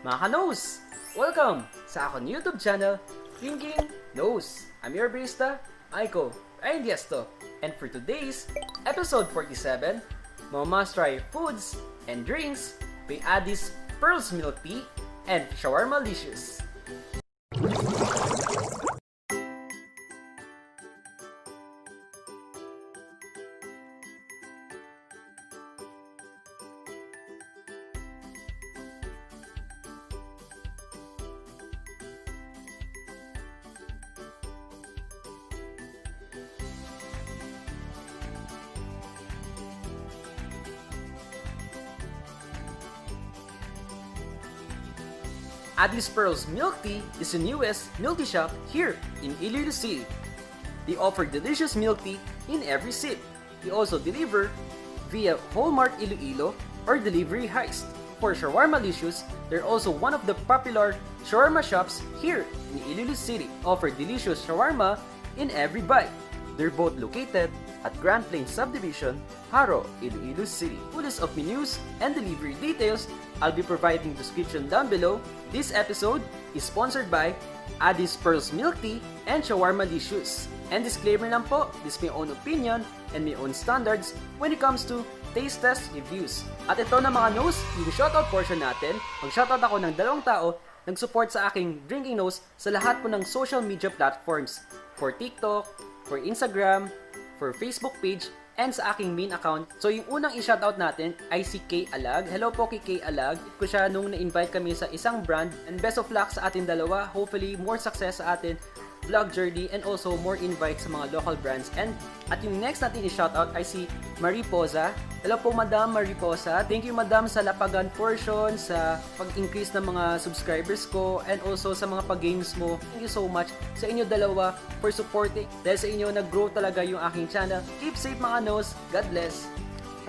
Mga ka-nose! Welcome sa akong YouTube channel, Drinking Nose. I'm your barista, Aiko Aindiesto. And for today's episode 47, mga must-try foods and drinks by Addis Pearls Milk Tea and Shawarmalicious. Addis Pearls Milk Tea is the newest milk tea shop here in Iloilo City. They offer delicious milk tea in every sip. They also deliver via Walmart Iloilo or Delivery Heist. For Shawarmalicious, they're also one of the popular shawarma shops here in Iloilo City. Offer delicious shawarma in every bite. They're both located at Grand Plains Subdivision, Haro, Iloilo City. Fullest of menus and delivery details, I'll be providing description down below. This episode is sponsored by Addis Pearls Milk Tea and Shawarmalicious. And disclaimer lang po, this is my own opinion and my own standards when it comes to taste test reviews. At ito na mga nose, yung shoutout portion natin. Mag-shoutout ako ng 2 tao nag-support sa aking Drinking Nose sa lahat po ng social media platforms. For TikTok, for Instagram, for Facebook page, and sa aking main account. So yung unang i-shoutout natin ay si Kay Alag. Hello po kay Kay Alag. Ko siya nung na-invite kami sa isang brand. And best of luck sa atin dalawa. Hopefully more success sa atin vlog journey and also more invites sa mga local brands. And at yung next natin i-shoutout ay si Mariposa. Hello po Madam Mariposa. Thank you Madam sa lapagan portion, sa pag-increase ng mga subscribers ko, and also sa mga pag-games mo. Thank you so much sa inyo dalawa for supporting. Dahil sa inyo nag-grow talaga yung aking channel. Keep safe mga nose. God bless.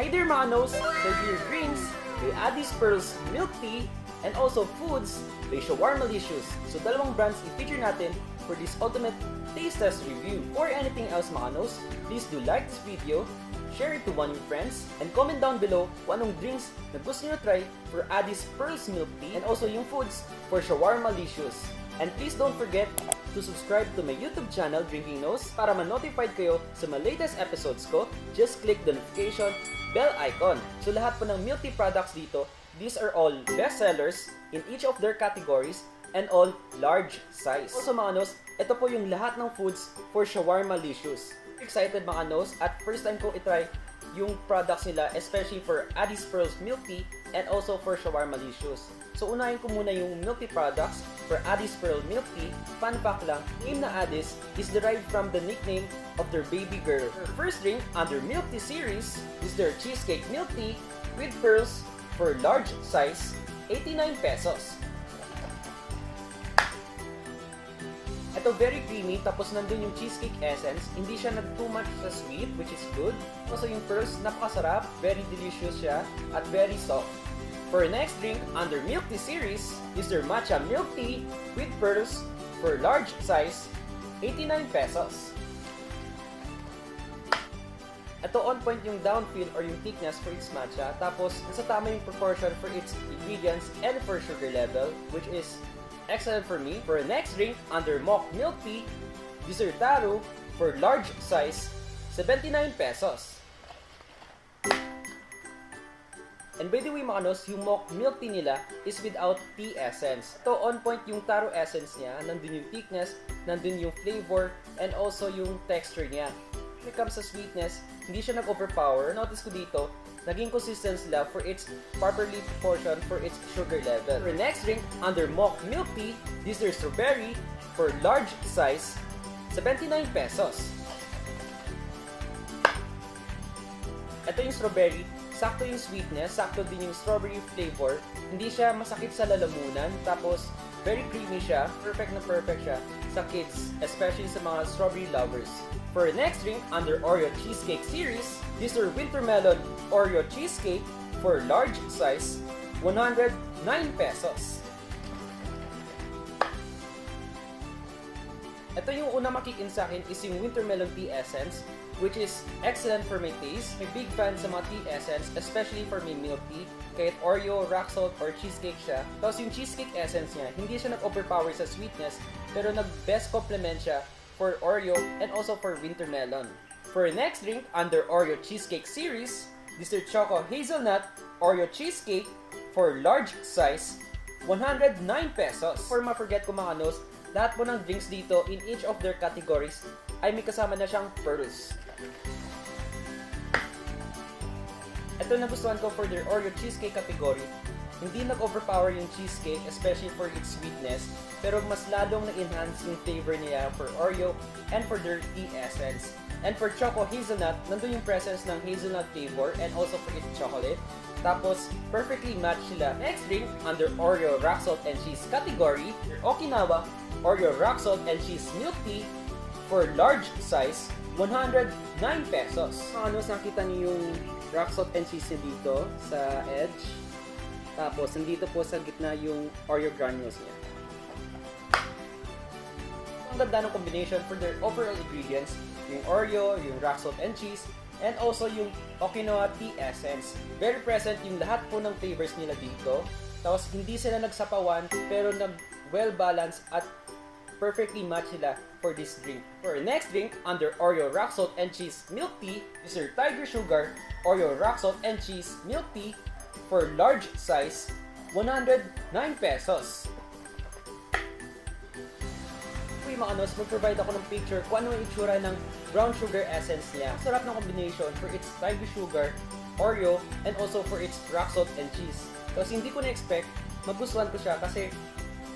Hi there mga nose. The Dear Greens by Addis Pearls Milk Tea and also foods by Shawarmalicious. So dalawang brands i-feature natin for this ultimate taste test review. For anything else mga nose, please do like this video, share it to one of your friends, and comment down below kung anong drinks na gusto nyo try for Addis Pearls Milk Tea and also yung foods for Shawarmalicious. And please don't forget to subscribe to my YouTube channel, Drinking Nose, para ma-notified kayo sa mga latest episodes ko. Just click the notification bell icon. So lahat po ng milk tea products dito, these are all best sellers in each of their categories and all large size. Also mga nos, ito po yung lahat ng foods for Shawarmalicious. Excited mga nos, at first time ko itry yung products nila, especially for Addis Pearls Milk Tea and also for Shawarmalicious. So unahin ko muna yung milk tea products for Addis Pearl Milk Tea. Fun fact lang, name na Addis is derived from the nickname of their baby girl. Their first drink under Milk Tea series is their Cheesecake Milk Tea with pearls for large size, 89 pesos. Ito very creamy, tapos nandun yung cheesecake essence. Hindi siya too much sa sweet, which is good. Also yung pearls, napakasarap, very delicious siya, at very soft. For next drink under Milk Tea series is their Matcha Milk Tea with pearls for large size, 89 pesos. Ito on point yung downfill or yung thickness for its matcha, tapos nasa tama yung proportion for its ingredients and for sugar level, which is excellent for me. For next drink under Mock Milk Tea, Dessert Taro for large size, 79 pesos. And by the way mga nos, yung Mock Milk Tea nila is without tea essence. Ito on point yung taro essence niya, nandun yung thickness, nandun yung flavor, and also yung texture niya. When it comes sa sweetness, hindi siya nag-overpower. Notice ko dito, naging consistent sila for its properly proportioned for its sugar level. For next drink, under Mock Milk Tea, this is strawberry for large size, 79 pesos. Ito yung strawberry, sakto yung sweetness, sakto din yung strawberry flavor. Hindi siya masakit sa lalamunan, tapos very creamy siya, perfect na perfect siya sa kids, especially sa mga strawberry lovers. For next drink, under Oreo Cheesecake series, this is Winter Melon Oreo Cheesecake for large size, 109 pesos. Ito yung una makikin sa akin is yung winter melon tea essence, which is excellent for my taste. May big fan sa mga tea essence, especially for my milk tea. Kahit Oreo, rock salt, or cheesecake siya. Tapos yung cheesecake essence niya, hindi siya nag-overpower sa sweetness, pero nag-best complement siya for Oreo and also for winter melon. For next drink, under Oreo Cheesecake series, this is Choco Hazelnut Oreo Cheesecake for large size, 109 pesos. For ma-forget ko mga nos, lahat po ng drinks dito in each of their categories ay may kasama na siyang pearls. Ito nagustuhan ko for their Oreo Cheesecake category. Hindi nag-overpower yung cheesecake, especially for its sweetness, pero mas lalong na-enhance yung flavor niya for Oreo and for their tea essence. And for Choco Hazelnut, nandun yung presence ng hazelnut flavor and also for its chocolate. Tapos, perfectly match sila. Next drink, under Oreo Rock Salt and Cheese category, your Okinawa Oreo Rock Salt and Cheese Milk Tea for large size, 109 pesos. Ano, nakita niyo yung rock salt and cheese dito sa edge. Tapos, nandito po sa gitna yung Oreo granules niya. Ang ganda ng combination for their overall ingredients, yung Oreo, yung rock salt and cheese, and also yung Okinawa tea essence. Very present yung lahat po ng flavors nila dito. Tapos, hindi sila nagsapawan, pero well-balanced at perfectly match sila for this drink. For next drink, under Oreo Rock Salt and Cheese Milk Tea, is your Tiger Sugar Oreo Rock Salt and Cheese Milk Tea for large size, 109 pesos. Uy mga nos, mag-provide ako ng picture kung ano yung itsura ng brown sugar essence niya. Sarap ng combination for its Tiger Sugar, Oreo, and also for its Rock Salt and Cheese. Tapos hindi ko na-expect, magustuhan ko siya kasi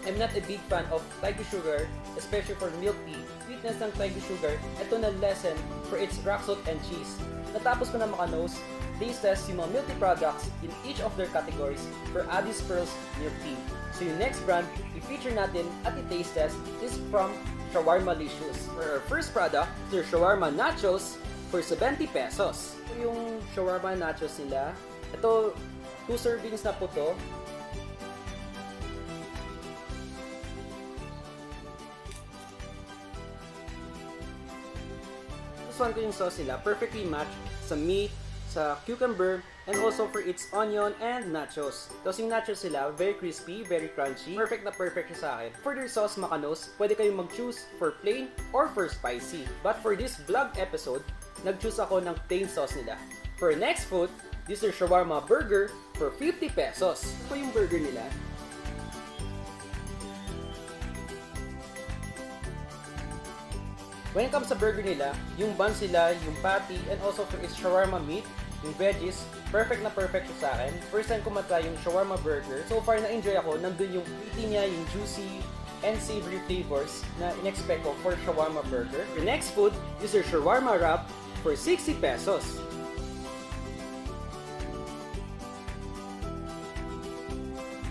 I'm not a big fan of Tiger Sugar, especially for milk tea. Sweetness ng Tiger Sugar, ito na lesson for its rock salt and cheese. Natapos ko na maka-nose, taste test yung mga milk tea products in each of their categories for Addis Pearls Milk Tea. So yung next brand i-feature natin at i-taste test is from Shawarma Licious. For our first product, their Shawarma Nachos for 70 pesos. Ito yung Shawarma Nachos nila. Ito, 2 servings na po to. Gustuhan ko yung sauce nila, perfectly matched sa meat, sa cucumber, and also for its onion and nachos. Tapos yung nachos sila, very crispy, very crunchy. Perfect na perfect siya sa akin. For their sauce makanos, pwede kayong mag-choose for plain or for spicy. But for this vlog episode, nag-choose ako ng plain sauce nila. For next food, this is shawarma burger for 50 pesos. Ito yung burger nila. When it comes sa burger nila, yung buns nila, yung patty, and also for its shawarma meat, yung veggies, perfect na perfect siya sa akin. First time ko matry yung shawarma burger. So far na-enjoy ako, nandun yung meaty niya, yung juicy and savory flavors na in-expect ko for shawarma burger. The next food is your shawarma wrap for 60 pesos.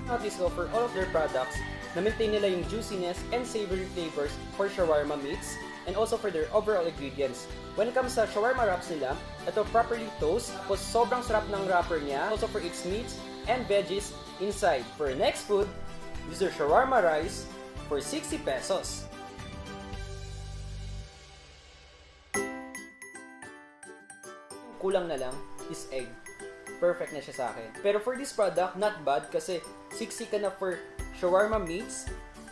Notice ko for all of their products, na-maintain nila yung juiciness and savory flavors for shawarma meats and also for their overall ingredients. When it comes sa shawarma wraps nila, ito properly toast, tapos sobrang sarap ng wrapper niya, also for its meats and veggies inside. For next food, this is shawarma rice for 60 pesos. Kulang na lang is egg. Perfect na siya sa akin. Pero for this product, not bad kasi 60 ka na for shawarma meats,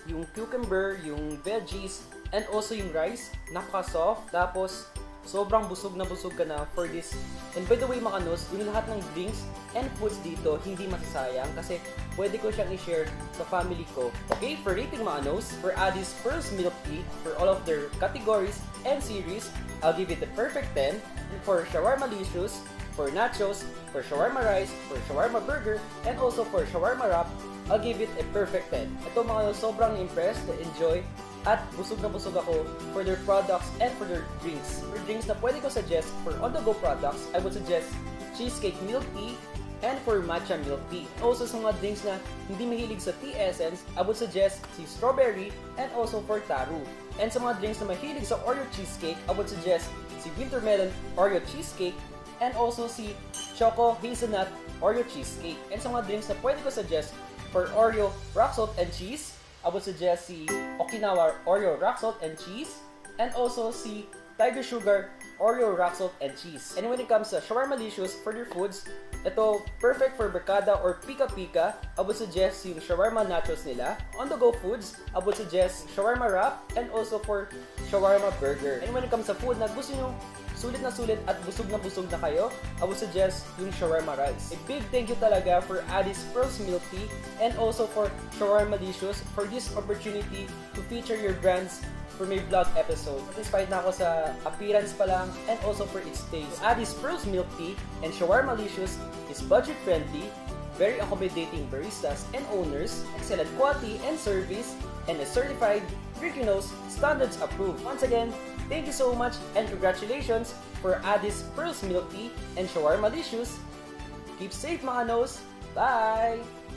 yung cucumber, yung veggies, and also yung rice, napaka-soft. Tapos, sobrang busog na busog ka na for this. And by the way mga nos, yung lahat ng drinks and foods dito, hindi masasayang kasi pwede ko siyang i-share sa family ko. Okay, for rating mga nos, for Addis Pearls Milk Tea, for all of their categories and series, I'll give it a perfect 10. And for Shawarma Licious, for nachos, for shawarma rice, for shawarma burger, and also for shawarma wrap, I'll give it a perfect 10. Ito mga sobrang impressed, na-enjoy, at busog na busog ako for their products and for their drinks. For drinks na pwede ko suggest for on-the-go products, I would suggest cheesecake milk tea and for matcha milk tea. Also sa mga drinks na hindi mahilig sa tea essence, I would suggest si strawberry and also for taru. And sa mga drinks na mahilig sa Oreo cheesecake, I would suggest si winter melon Oreo cheesecake and also si choco hazelnut Oreo cheesecake. And sa mga drinks na pwede ko suggest for Oreo rock salt and cheese, I I would suggest si Okinawa Oreo Rock Salt and Cheese, and also si Tiger Sugar Oreo Rock Salt and Cheese. And when it comes to Shawarmalicious for their foods, ito perfect for Barkada or Pika Pika. I would suggest yung shawarma nachos nila. On the go foods, I would suggest shawarma wrap and also for shawarma burger. And when it comes sa food na gusto nyo sulit at busog na kayo, I would suggest yung shawarma rice. A big thank you talaga for Addis Pearls Milk Tea and also for Shawarmalicious for this opportunity to feature your brands for my vlog episode. Satisfied na ako sa appearance pa lang and also for its taste. Addis Pearls Milk Tea and Shawarmalicious is budget friendly, very accommodating baristas and owners, excellent quality and service, and a certified Virginos standards approved. Once again, thank you so much and congratulations for Addis Pearls Milk Tea and Shawarmalicious. Keep safe mga nose. Bye!